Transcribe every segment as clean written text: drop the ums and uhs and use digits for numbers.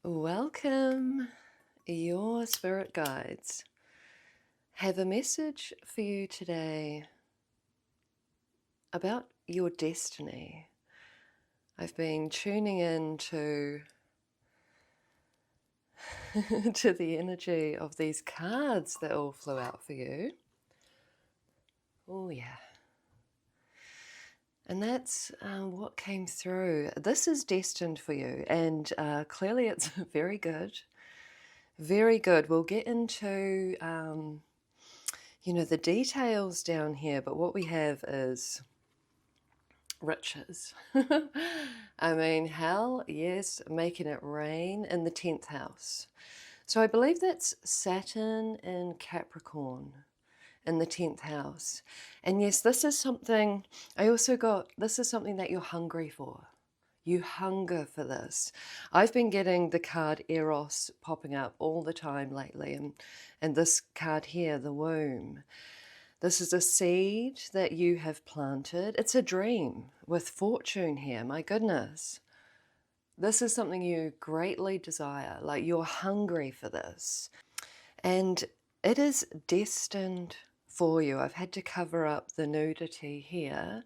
Welcome, your spirit guides have a message for you today about your destiny. I've been tuning in to the energy of these cards that all flew out for you. Oh yeah. And that's what came through. This is destined for you, and clearly it's very good. Very good. We'll get into the details down here, but what we have is riches. I mean, hell, yes, making it rain in the 10th house. So I believe that's Saturn in Capricorn in the 10th house. And yes, this is something, this is something that you're hungry for. You hunger for this. I've been getting the card Eros popping up all the time lately, and this card here, the womb. This is a seed that you have planted. It's a dream with fortune here, my goodness. This is something you greatly desire, like you're hungry for this. And it is destined for you. I've had to cover up the nudity here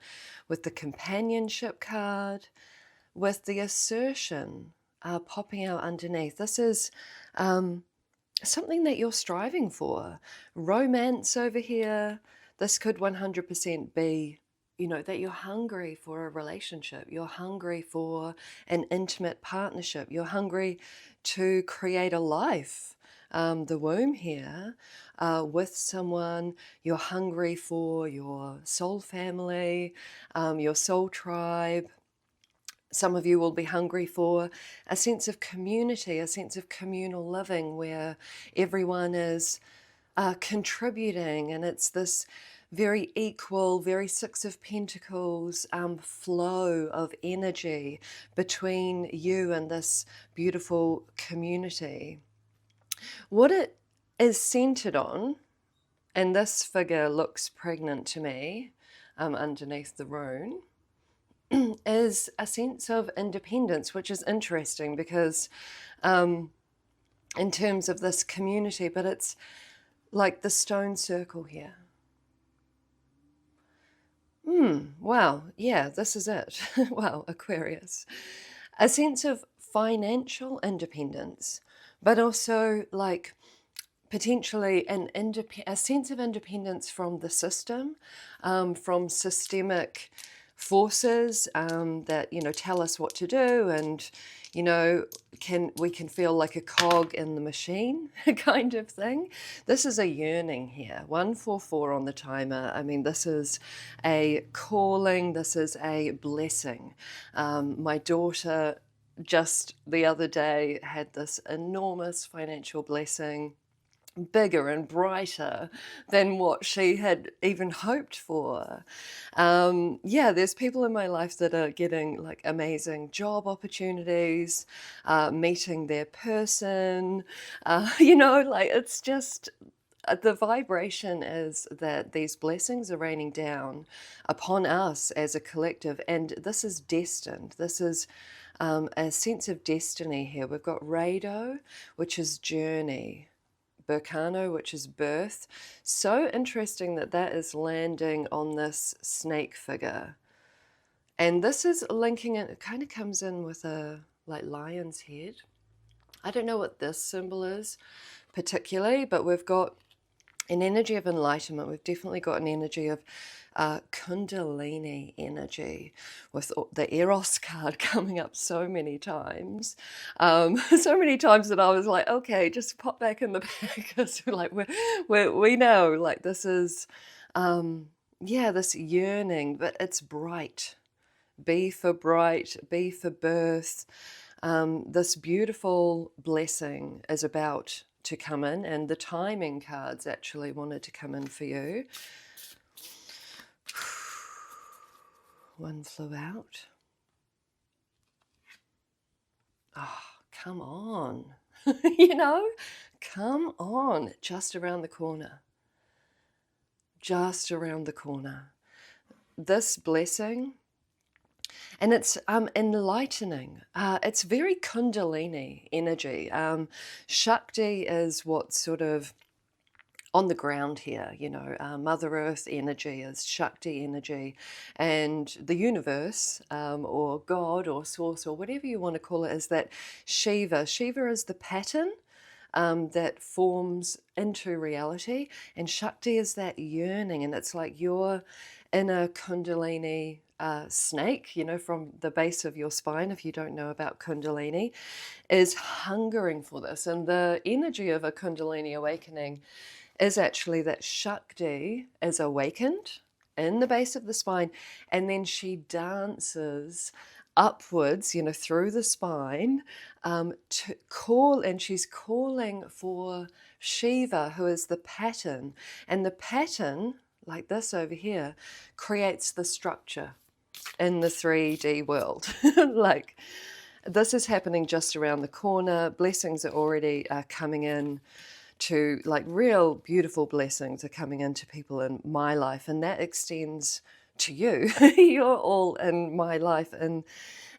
with the companionship card, with the assertion popping out underneath. This is something that you're striving for. Romance over here. This could 100% be, that you're hungry for a relationship. You're hungry for an intimate partnership. You're hungry to create a life. The womb here with someone. You're hungry for your soul family, your soul tribe. Some of you will be hungry for a sense of community, a sense of communal living where everyone is contributing, and it's this very equal, very Six of Pentacles flow of energy between you and this beautiful community. What it is centered on, and this figure looks pregnant to me underneath the rune, is a sense of independence, which is interesting because in terms of this community, but it's like the stone circle here. Wow, yeah, this is it. Wow, Aquarius. A sense of financial independence, but also like potentially a sense of independence from the system, from systemic forces that tell us what to do, and we can feel like a cog in the machine kind of thing. This is a yearning here. 144 on the timer. I mean, this is a calling. This is a blessing. My daughter just the other day had this enormous financial blessing, bigger and brighter than what she had even hoped for. There's people in my life that are getting like amazing job opportunities, meeting their person, like it's just the vibration is that these blessings are raining down upon us as a collective, and this is destined. This is a sense of destiny here. We've got Rado, which is journey. Burkano, which is birth. So interesting that that is landing on this snake figure. And this is linking it kind of comes in with a like lion's head. I don't know what this symbol is particularly, but we've got an energy of enlightenment. We've definitely got an energy of Kundalini energy, with the Eros card coming up so many times. So many times that I was like, okay, just pop back in the back, because like we know like this is this yearning, but it's bright. B for bright, B for birth. This beautiful blessing is about to come in, and the timing cards actually wanted to come in for you. One flew out. Oh, come on. Come on. Just around the corner. Just around the corner. This blessing And it's enlightening. It's very Kundalini energy. Shakti is what's sort of on the ground here, you know. Mother Earth energy is Shakti energy, and the universe, or God or source or whatever you want to call it, is that Shiva. Shiva is the pattern that forms into reality, and Shakti is that yearning, and it's like your inner Kundalini snake, you know, from the base of your spine, if you don't know about Kundalini, is hungering for this. And the energy of a Kundalini awakening is actually that Shakti is awakened in the base of the spine, and then she dances upwards, you know, through the spine, to call, and she's calling for Shiva, who is the pattern. And the pattern, like this over here, creates the structure in the 3D world. Like, this is happening just around the corner. Blessings are already coming in to, like, real beautiful blessings are coming into people in my life, and that extends to you. You're all in my life, and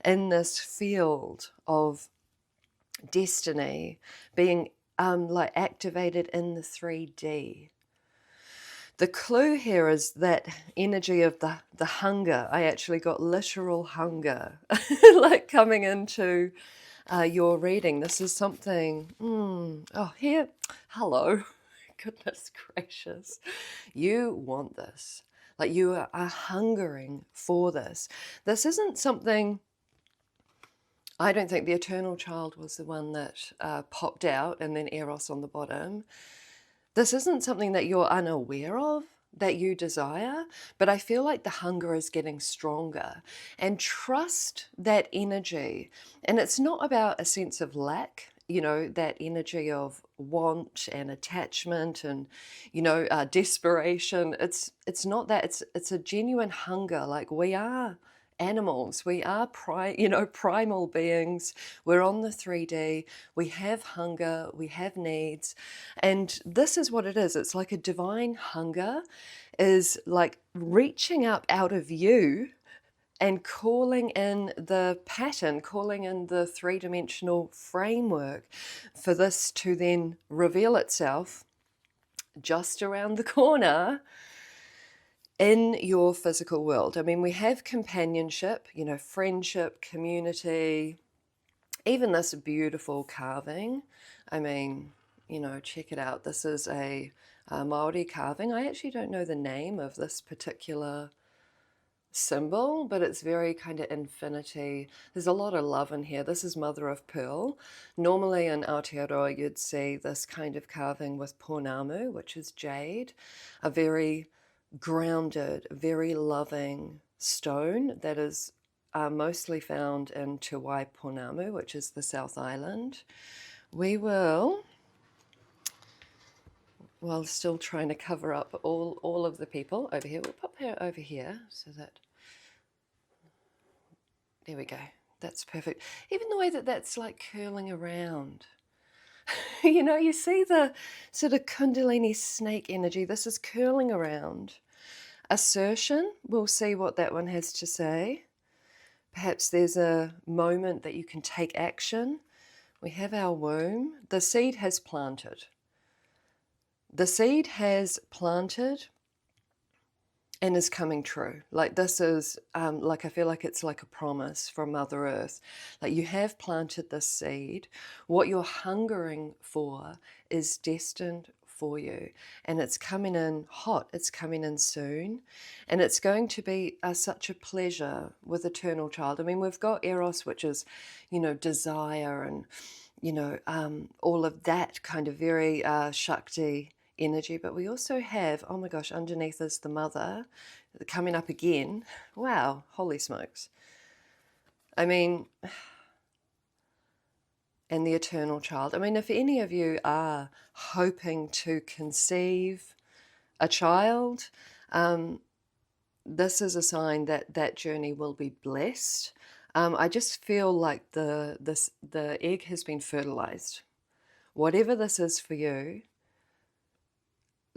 in this field of destiny being like activated in the 3D. The clue here is that energy of the hunger. I actually got literal hunger like coming into your reading. This is something, oh, here, hello, goodness gracious. You want this. Like, you are hungering for this. This isn't something, I don't think the Eternal Child was the one that popped out and then Eros on the bottom. This isn't something that you're unaware of, that you desire, but I feel like the hunger is getting stronger. And trust that energy. And it's not about a sense of lack, you know, that energy of want and attachment and, you know, desperation. It's not that. It's a genuine hunger. Like, we are animals, we are primal beings. We're on the 3D, we have hunger, we have needs, and this is what it is. It's like a divine hunger is like reaching up out of you and calling in the pattern, calling in the three-dimensional framework for this to then reveal itself just around the corner in your physical world. I mean, we have companionship, you know, friendship, community, even this beautiful carving. I mean, you know, check it out. This is a Maori carving. I actually don't know the name of this particular symbol, but it's very kind of infinity. There's a lot of love in here. This is mother of pearl. Normally in Aotearoa you'd see this kind of carving with pounamu, which is jade, a very grounded, very loving stone that is mostly found in Te Waipounamu, which is the South Island. We will, while still trying to cover up all of the people over here, we'll pop her over here so that, there we go, that's perfect. Even the way that that's like curling around. You know, you see the sort of Kundalini snake energy. This is curling around. Assertion, we'll see what that one has to say. Perhaps there's a moment that you can take action. We have our womb. The seed has planted. The seed has planted and is coming true. Like, this is, like, I feel like it's like a promise from Mother Earth. Like, you have planted this seed. What you're hungering for is destined for you. And it's coming in hot. It's coming in soon. And it's going to be such a pleasure with Eternal Child. I mean, we've got Eros, which is, you know, desire and, you know, all of that kind of very Shakti energy, but we also have, oh my gosh, underneath is the mother coming up again. Wow, holy smokes. I mean, and the Eternal Child. I mean, if any of you are hoping to conceive a child, this is a sign that that journey will be blessed. I just feel like the egg has been fertilized. Whatever this is for you,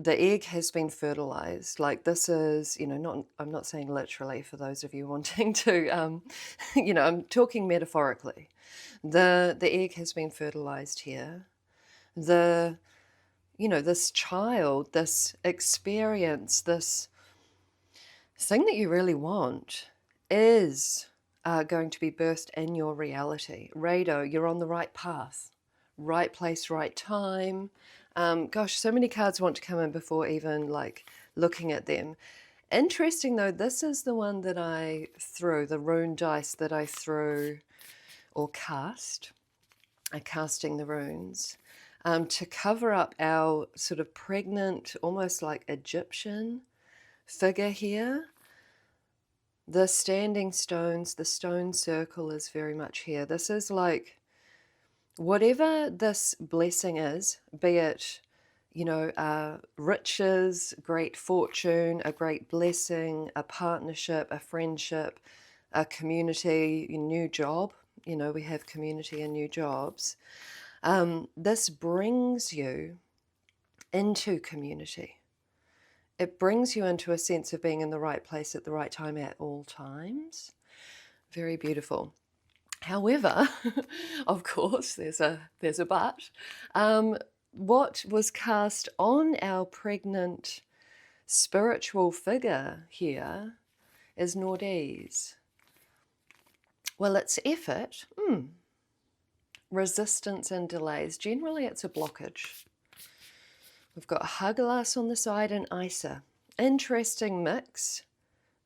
the egg has been fertilized. Like this is, you know, I'm not saying literally for those of you wanting to, you know, I'm talking metaphorically. The egg has been fertilized here. You know, this child, this experience, this thing that you really want is going to be birthed in your reality. Rado, you're on the right path, right place, right time. Gosh, so many cards want to come in before even like looking at them. Interesting though, this is the one that I threw, the rune dice that I threw or cast. Casting the runes to cover up our sort of pregnant, almost like Egyptian figure here. The standing stones, the stone circle is very much here. This is like whatever this blessing is, be it, you know, riches, great fortune, a great blessing, a partnership, a friendship, a community, a new job. You know, we have community and new jobs. This brings you into community. It brings you into a sense of being in the right place at the right time at all times. Very beautiful. However, of course, there's a but. What was cast on our pregnant spiritual figure here is Nordies. Well, it's effort, resistance and delays. Generally, it's a blockage. We've got Hagalas on the side and Isa. Interesting mix.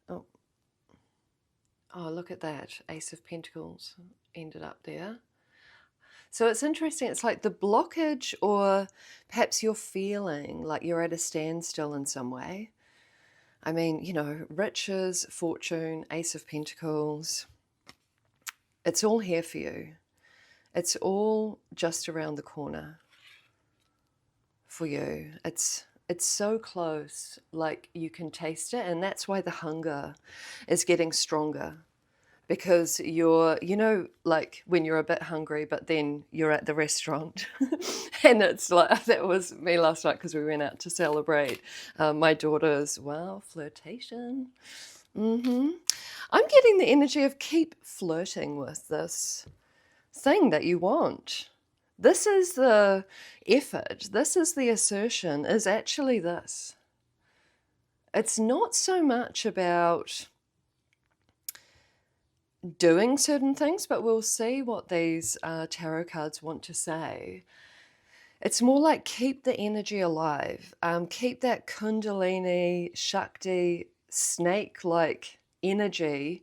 Oh, look at that. Ace of Pentacles ended up there. So it's interesting. It's like the blockage, or perhaps you're feeling like you're at a standstill in some way. I mean, you know, riches, fortune, Ace of Pentacles. It's all here for you. It's all just around the corner for you. It's so close, like you can taste it, and that's why the hunger is getting stronger, because you're, you know, like when you're a bit hungry, but then you're at the restaurant, and it's like, that was me last night because we went out to celebrate my daughter's, well, flirtation. I'm getting the energy of keep flirting with this thing that you want. This is the effort. This is the assertion, is actually this. It's not so much about doing certain things, but we'll see what these tarot cards want to say. It's more like keep the energy alive. Keep that Kundalini, Shakti, snake-like energy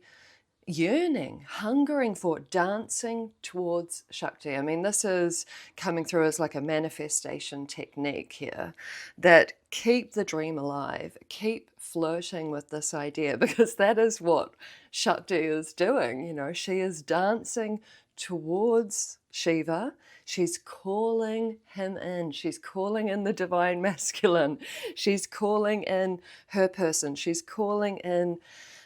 yearning, hungering for, dancing towards Shakti. I mean, this is coming through as like a manifestation technique here, that keep the dream alive, keep flirting with this idea, because that is what Shakti is doing. You know, she is dancing towards Shiva. She's calling him in. She's calling in the divine masculine. She's calling in her person. She's calling in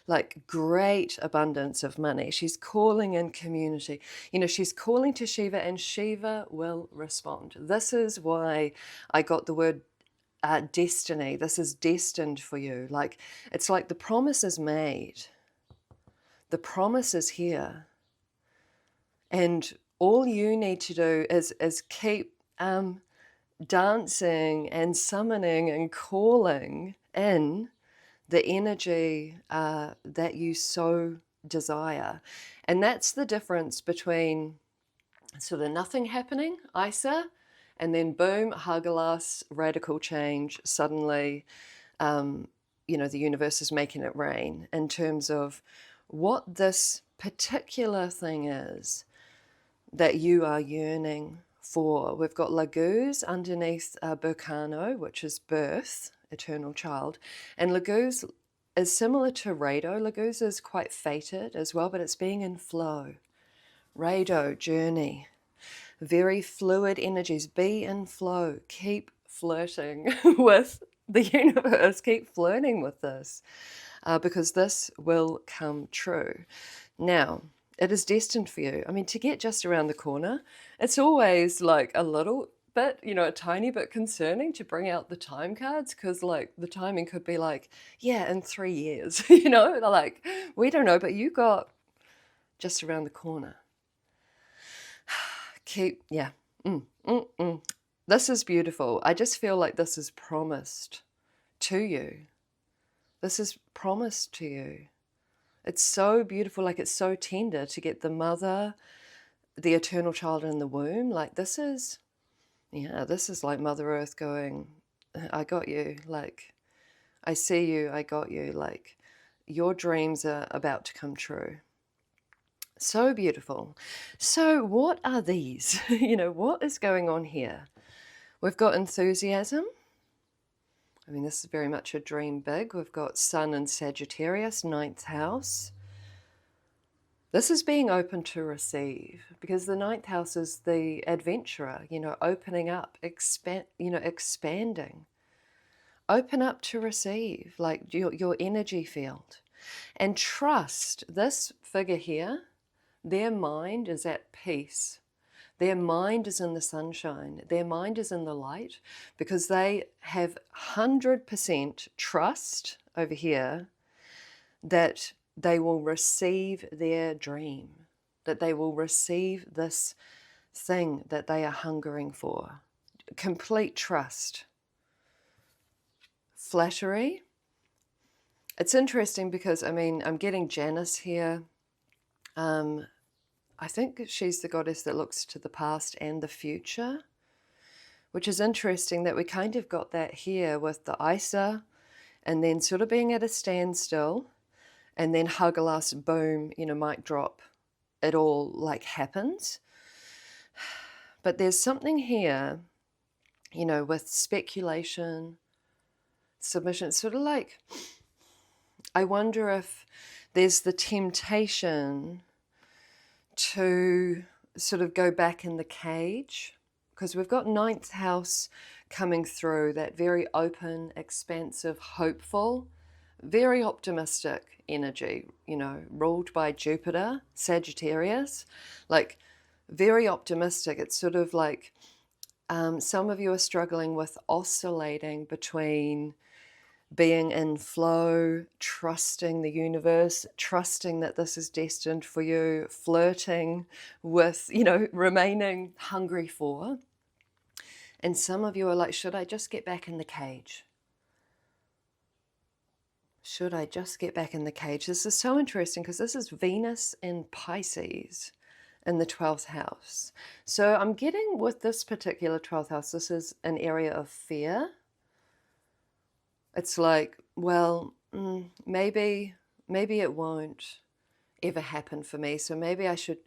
like great abundance of money. She's calling in community. You know, she's calling to Shiva, and Shiva will respond. This is why I got the word destiny. This is destined for you. Like, it's like the promise is made. The promise is here. And all you need to do is keep dancing and summoning and calling in the energy that you so desire. And that's the difference between sort of nothing happening, Isa, and then boom, Hagalas, radical change, suddenly, you know, the universe is making it rain, in terms of what this particular thing is that you are yearning for. We've got Laguz underneath Burkano, which is birth, eternal child. And Laguz is similar to Rado. Laguz is quite fated as well, but it's being in flow. Rado, journey. Very fluid energies. Be in flow. Keep flirting with the universe. Keep flirting with this, because this will come true. Now, it is destined for you. I mean, to get just around the corner, it's always like a little bit, you know, a tiny bit concerning to bring out the time cards, because like the timing could be like, yeah, in 3 years, you know, they're like, we don't know, but you got just around the corner. Yeah. This is beautiful. I just feel like this is promised to you. This is promised to you. It's so beautiful, like it's so tender to get the mother, the eternal child in the womb. Like this is like Mother Earth going, I got you. Like, I see you, I got you. Like, your dreams are about to come true. So beautiful. So what are these? You know, what is going on here? We've got enthusiasm. I mean, this is very much a dream big. We've got Sun and Sagittarius, 9th house. This is being open to receive, because the 9th house is the adventurer, you know, opening up, expanding. Open up to receive, like your energy field. And trust, this figure here, their mind is at peace. Their mind is in the sunshine. Their mind is in the light, because they have 100% trust over here that they will receive their dream, that they will receive this thing that they are hungering for. Complete trust. Flattery. It's interesting because, I mean, I'm getting Janice here. I think she's the goddess that looks to the past and the future, which is interesting that we kind of got that here with the Isa, and then sort of being at a standstill, and then Hagalas, boom, you know, mic drop, it all like happens. But there's something here, you know, with speculation, submission, sort of like, I wonder if there's the temptation to sort of go back in the cage, because we've got 9th house coming through, that very open, expansive, hopeful, very optimistic energy, you know, ruled by Jupiter, Sagittarius, like very optimistic. It's sort of like some of you are struggling with oscillating between being in flow, trusting the universe, trusting that this is destined for you, flirting with, you know, remaining hungry for. And some of you are like, should I just get back in the cage? Should I just get back in the cage? This is so interesting because this is Venus in Pisces in the 12th house. So I'm getting with this particular 12th house, this is an area of fear. It's like, well, maybe it won't ever happen for me. So maybe I should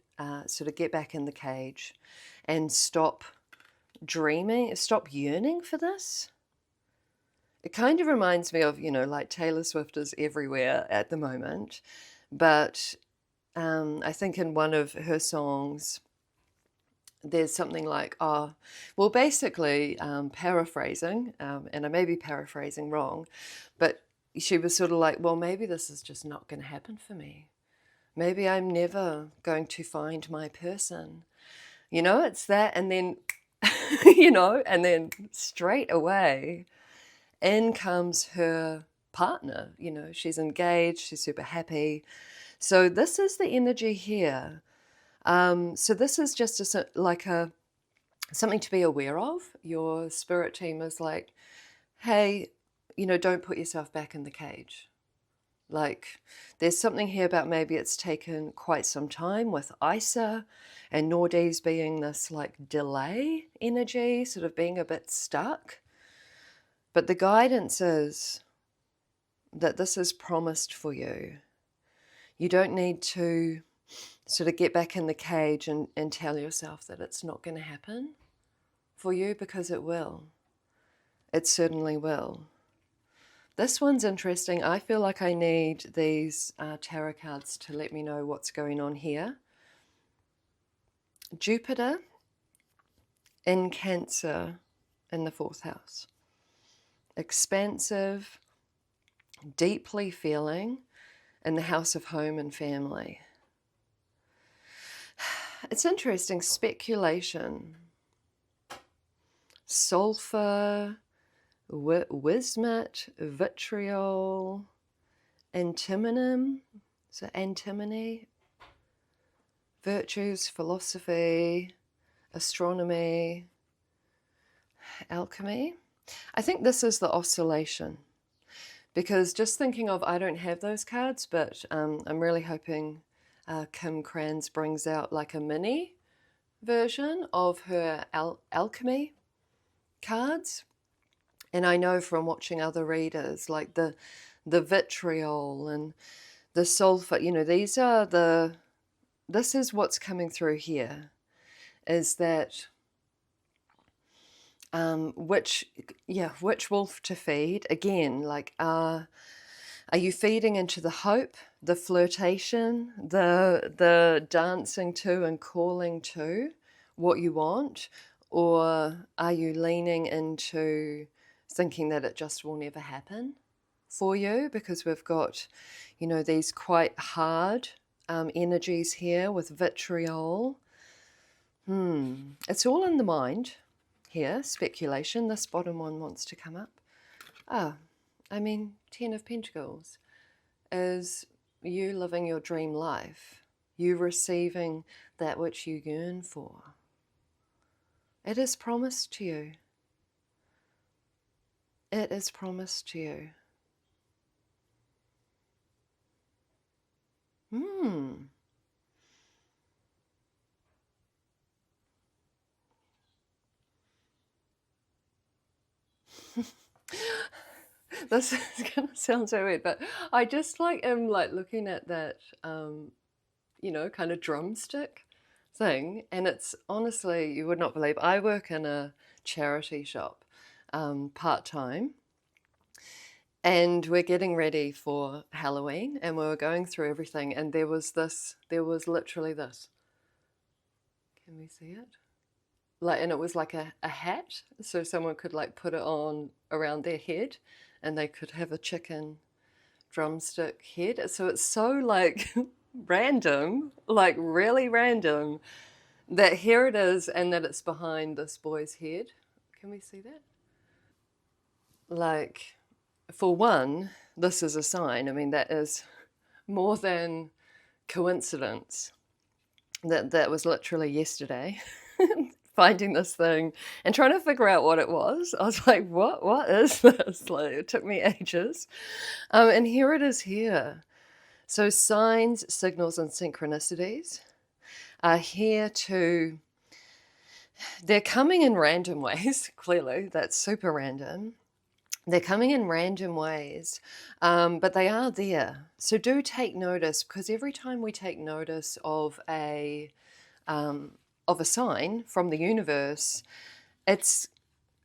sort of get back in the cage and stop dreaming, stop yearning for this. It kind of reminds me of, you know, like Taylor Swift is everywhere at the moment. But I think in one of her songs, there's something like, well, basically paraphrasing, and I may be paraphrasing wrong, but she was sort of like, well, maybe this is just not going to happen for me. Maybe I'm never going to find my person. You know, it's that, and then, you know, and then straight away in comes her partner. You know, she's engaged, she's super happy. So this is the energy here. So this is just something to be aware of. Your spirit team is like, hey, you know, don't put yourself back in the cage. Like, there's something here about maybe it's taken quite some time with Isa and Nordi's being this like delay energy, sort of being a bit stuck. But the guidance is that this is promised for you. You don't need to sort of get back in the cage and tell yourself that it's not going to happen for you, because it will. It certainly will. This one's interesting. I feel like I need these tarot cards to let me know what's going on here. Jupiter in Cancer in the 4th house. Expansive, deeply feeling in the house of home and family. It's interesting, speculation. sulfur, wismet, vitriol, antimonum, so antimony, virtues, philosophy, astronomy, alchemy. I think this is the oscillation, because just thinking of, I don't have those cards, but I'm really hoping Kim Kranz brings out like a mini version of her alchemy cards. And I know from watching other readers, like the vitriol and the sulfur, you know, these are this is what's coming through here, is that which wolf to feed. Again, like are you feeding into the hope, the flirtation, the dancing to and calling to what you want, or are you leaning into thinking that it just will never happen for you? Because we've got, you know, these quite hard energies here with vitriol. It's all in the mind here, speculation. This bottom one wants to come up. I mean, 10 of Pentacles is you living your dream life, you receiving that which you yearn for. It is promised to you. It is promised to you. This is gonna sound so weird, but I just like am like looking at that, you know, kind of drumstick thing, and it's honestly, you would not believe, I work in a charity shop part-time, and we're getting ready for Halloween, and we were going through everything, and there was literally this. Can we see it? Like, and it was like a hat, so someone could like put it on around their head, and they could have a chicken drumstick head. So it's so like random, like really random, that here it is, and that it's behind this boy's head. Can we see that? Like, for one, this is a sign. I mean, that is more than coincidence. That was literally yesterday. Finding this thing and trying to figure out what it was. I was like, what is this? Like, it took me ages. And here it is here. So signs, signals, and synchronicities are here to, they're coming in random ways. Clearly, that's super random. They're coming in random ways, but they are there. So do take notice, because every time we take notice of a sign from the universe, it's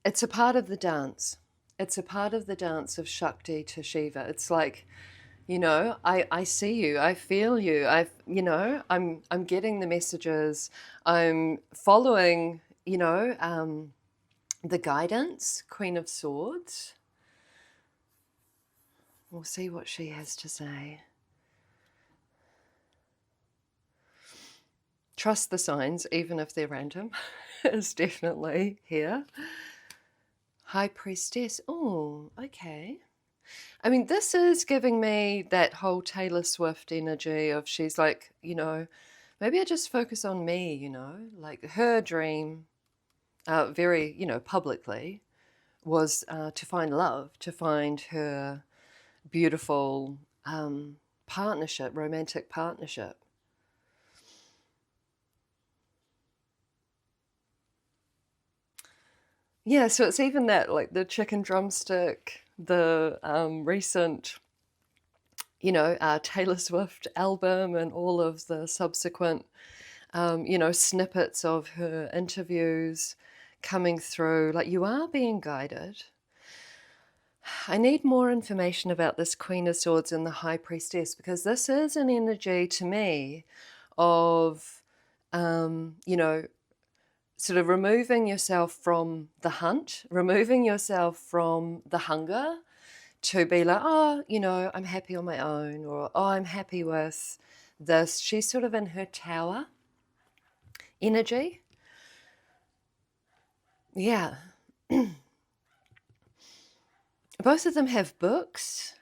a part of the dance. It's a part of the dance of Shakti to Shiva. It's like, you know, I see you, I feel you, I'm getting the messages, I'm following, you know, the guidance, Queen of Swords. We'll see what she has to say. Trust the signs, even if they're random, is definitely here. High Priestess. Oh, okay. I mean, this is giving me that whole Taylor Swift energy of, she's like, you know, maybe I just focus on me, you know, like her dream, very, you know, publicly, was to find love, to find her beautiful partnership, romantic partnership. Yeah, so it's even that, like the chicken drumstick, the recent, you know, Taylor Swift album, and all of the subsequent, you know, snippets of her interviews coming through. Like, you are being guided. I need more information about this Queen of Swords and the High Priestess, because this is an energy to me of, you know, sort of removing yourself from the hunt, removing yourself from the hunger, to be like, oh, you know, I'm happy on my own, or oh, I'm happy with this. She's sort of in her tower energy. Yeah. Both of them have books.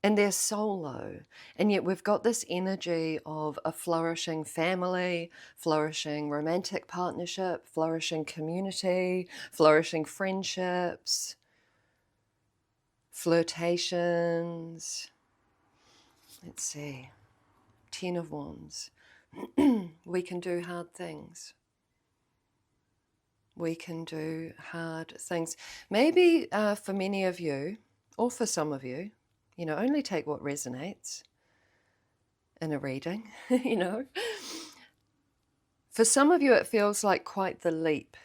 And they're solo. And yet we've got this energy of a flourishing family, flourishing romantic partnership, flourishing community, flourishing friendships, flirtations. Let's see. 10 of Wands. We can do hard things. We can do hard things. Maybe for many of you, or for some of you, you know, only take what resonates in a reading, you know. For some of you, it feels like quite the leap.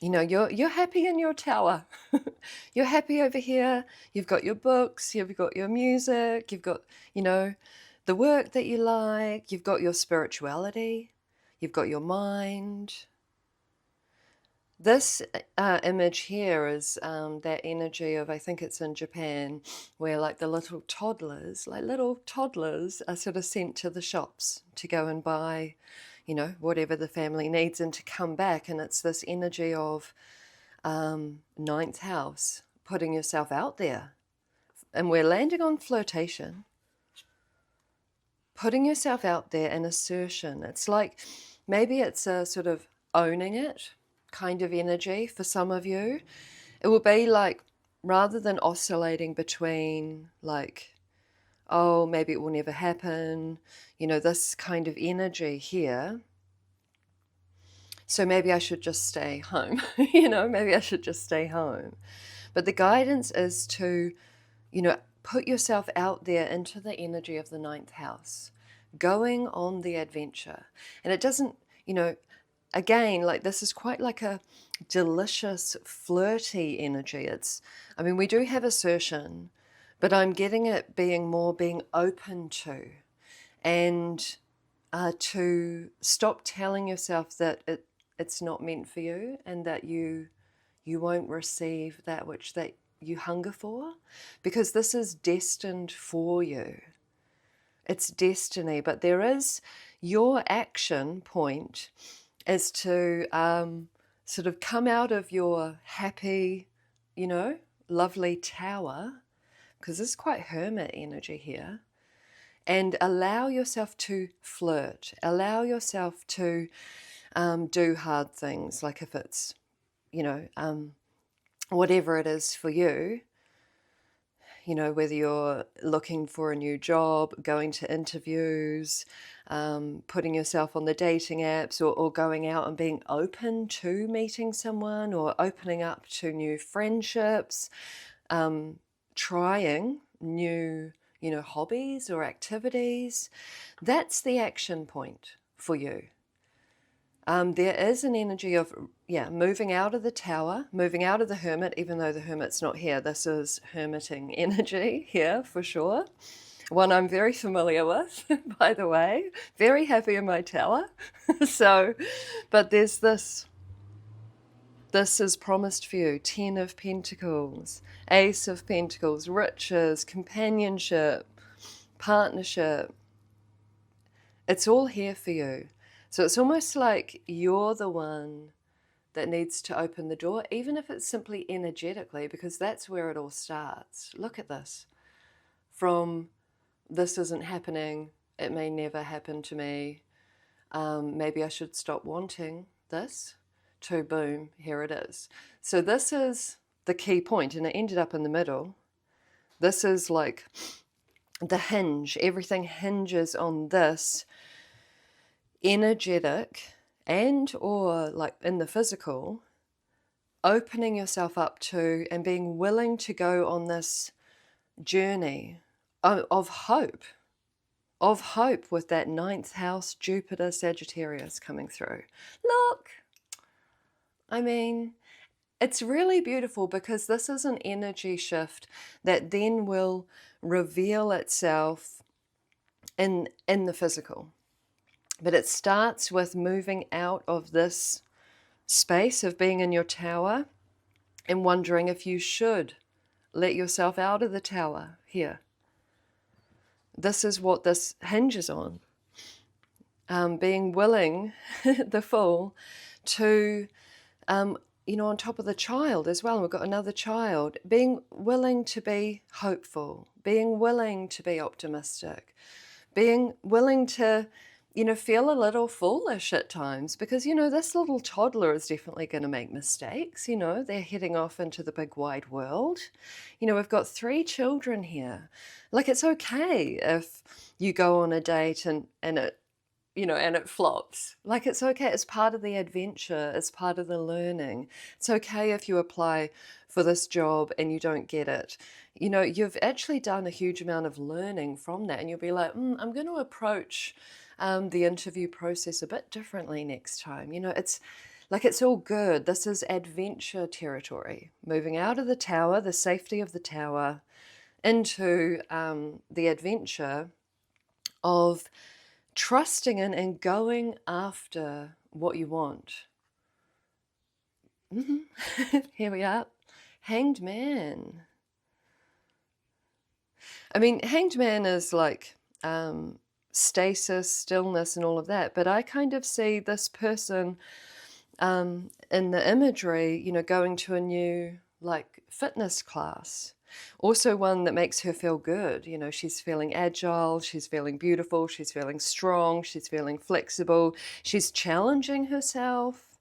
You know, you're happy in your tower. You're happy over here. You've got your books, you've got your music, you've got, you know, the work that you like, you've got your spirituality, you've got your mind. This image here is that energy of, I think it's in Japan, where like the little toddlers are sort of sent to the shops to go and buy, you know, whatever the family needs and to come back. And it's this energy of ninth house, putting yourself out there. And we're landing on flirtation. Putting yourself out there and assertion. It's like, maybe it's a sort of owning it kind of energy for some of you. It will be like, rather than oscillating between like, oh, maybe it will never happen, you know, this kind of energy here. So maybe I should just stay home, you know, maybe I should just stay home. But the guidance is to, you know, put yourself out there into the energy of the ninth house, going on the adventure. And it doesn't, you know, again, like this is quite like a delicious, flirty energy. It's, I mean, we do have assertion, but I'm getting it being open to, and to stop telling yourself that it's not meant for you and that you won't receive that which that you hunger for, because this is destined for you. It's destiny, but there is your action point is to sort of come out of your happy, you know, lovely tower, because this is quite hermit energy here, and allow yourself to flirt, allow yourself to do hard things, like if it's, you know, whatever it is for you, you know, whether you're looking for a new job, going to interviews, putting yourself on the dating apps, or going out and being open to meeting someone, or opening up to new friendships, trying new, you know, hobbies or activities. That's the action point for you. There is an energy of, yeah, moving out of the tower, moving out of the hermit, even though the hermit's not here. This is hermiting energy here for sure. One I'm very familiar with, by the way. Very happy in my tower. So, but there's this is promised for you. 10 of Pentacles, Ace of Pentacles, riches, companionship, partnership. It's all here for you. So it's almost like you're the one that needs to open the door, even if it's simply energetically, because that's where it all starts. Look at this. From this isn't happening, it may never happen to me, maybe I should stop wanting this, to boom, here it is. So this is the key point, and it ended up in the middle. This is like the hinge. Everything hinges on this energetic and or like in the physical, opening yourself up to and being willing to go on this journey of hope with that ninth house Jupiter Sagittarius coming through. Look, I mean, it's really beautiful, because this is an energy shift that then will reveal itself in the physical. But it starts with moving out of this space of being in your tower and wondering if you should let yourself out of the tower here. This is what this hinges on. being willing, the Fool, to, on top of the child as well, we've got another child, being willing to be hopeful, being willing to be optimistic, being willing to, feel a little foolish at times, because, this little toddler is definitely going to make mistakes. They're heading off into the big wide world. We've got 3 children here. Like, it's okay if you go on a date and it, and it flops. Like, it's okay. It's part of the adventure. It's part of the learning. It's okay if you apply for this job and you don't get it. You've actually done a huge amount of learning from that, and you'll be like, I'm going to approach the interview process a bit differently next time. It's like, it's all good. This is adventure territory. Moving out of the tower, the safety of the tower, into the adventure of trusting in and going after what you want. Here we are. Hanged Man. I mean, Hanged Man is like stasis, stillness, and all of that. But I kind of see this person in the imagery, going to a new like fitness class. Also one that makes her feel good. She's feeling agile, she's feeling beautiful, she's feeling strong, she's feeling flexible, she's challenging herself.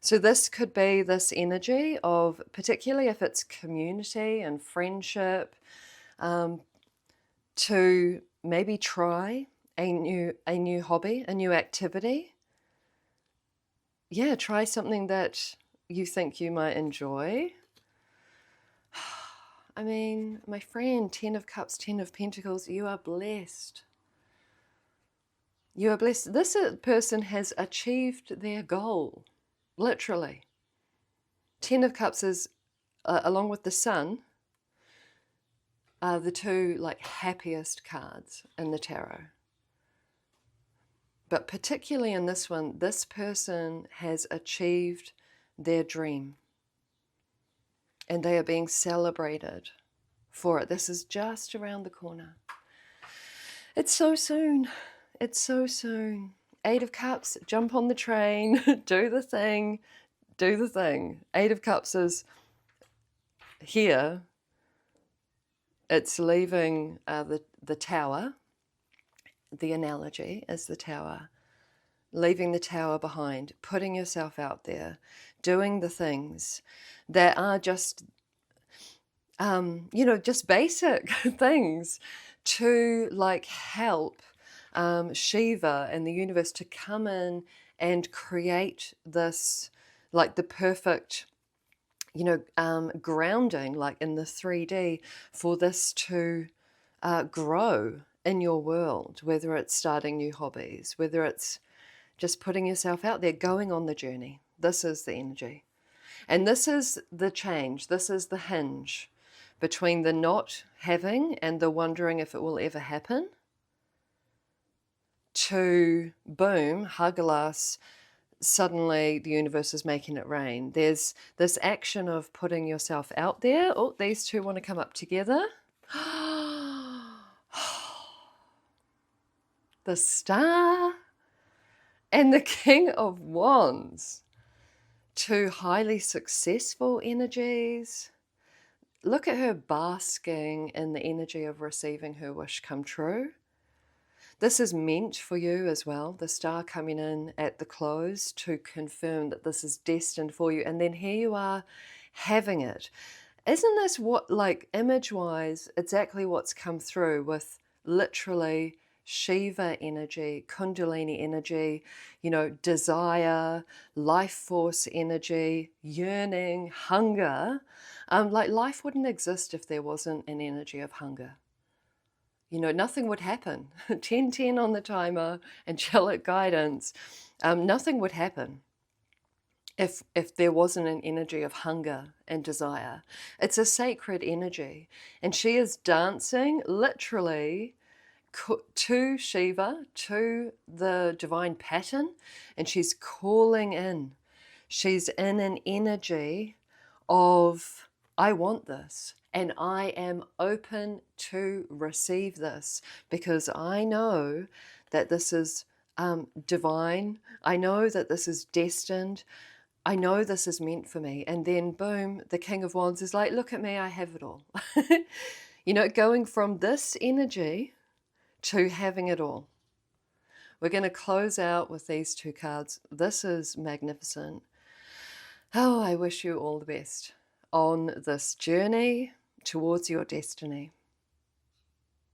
So this could be this energy of, particularly if it's community and friendship, to maybe try a new hobby, a new activity. Yeah, try something that you think you might enjoy. I mean, my friend, 10 of Cups, 10 of Pentacles, you are blessed. You are blessed. This person has achieved their goal, literally. 10 of Cups is, along with the Sun, are the 2 like happiest cards in the tarot. But particularly in this one, this person has achieved their dream. And they are being celebrated for it. This is just around the corner. It's so soon. It's so soon. 8 of Cups, jump on the train, do the thing, do the thing. 8 of Cups is here. It's leaving the tower. The analogy is the tower. Leaving the tower behind, putting yourself out there, doing the things that are just, just basic things to like help Shiva and the universe to come in and create this, like the perfect, grounding, like in the 3D, for this to grow in your world, whether it's starting new hobbies, whether it's just putting yourself out there, going on the journey. This is the energy. And this is the change. This is the hinge between the not having and the wondering if it will ever happen, to boom, Hagalas, suddenly the universe is making it rain. There's this action of putting yourself out there. Oh, these 2 want to come up together. The Star and the King of Wands. 2 highly successful energies. Look at her basking in the energy of receiving her wish come true. This is meant for you as well. The Star coming in at the close to confirm that this is destined for you. And then here you are having it. Isn't this what, like image-wise, exactly what's come through with literally Shiva energy, Kundalini energy, desire, life force energy, yearning, hunger. Like life wouldn't exist if there wasn't an energy of hunger. Nothing would happen. 10-10 on the timer, angelic guidance. Nothing would happen if there wasn't an energy of hunger and desire. It's a sacred energy. And she is dancing literally to Shiva, to the divine pattern, and she's calling in. She's in an energy of, I want this, and I am open to receive this, because I know that this is divine. I know that this is destined. I know this is meant for me. And then boom, the King of Wands is like, look at me, I have it all. You know, going from this energy to having it all. We're going to close out with these two cards. This is magnificent. Oh, I wish you all the best on this journey towards your destiny.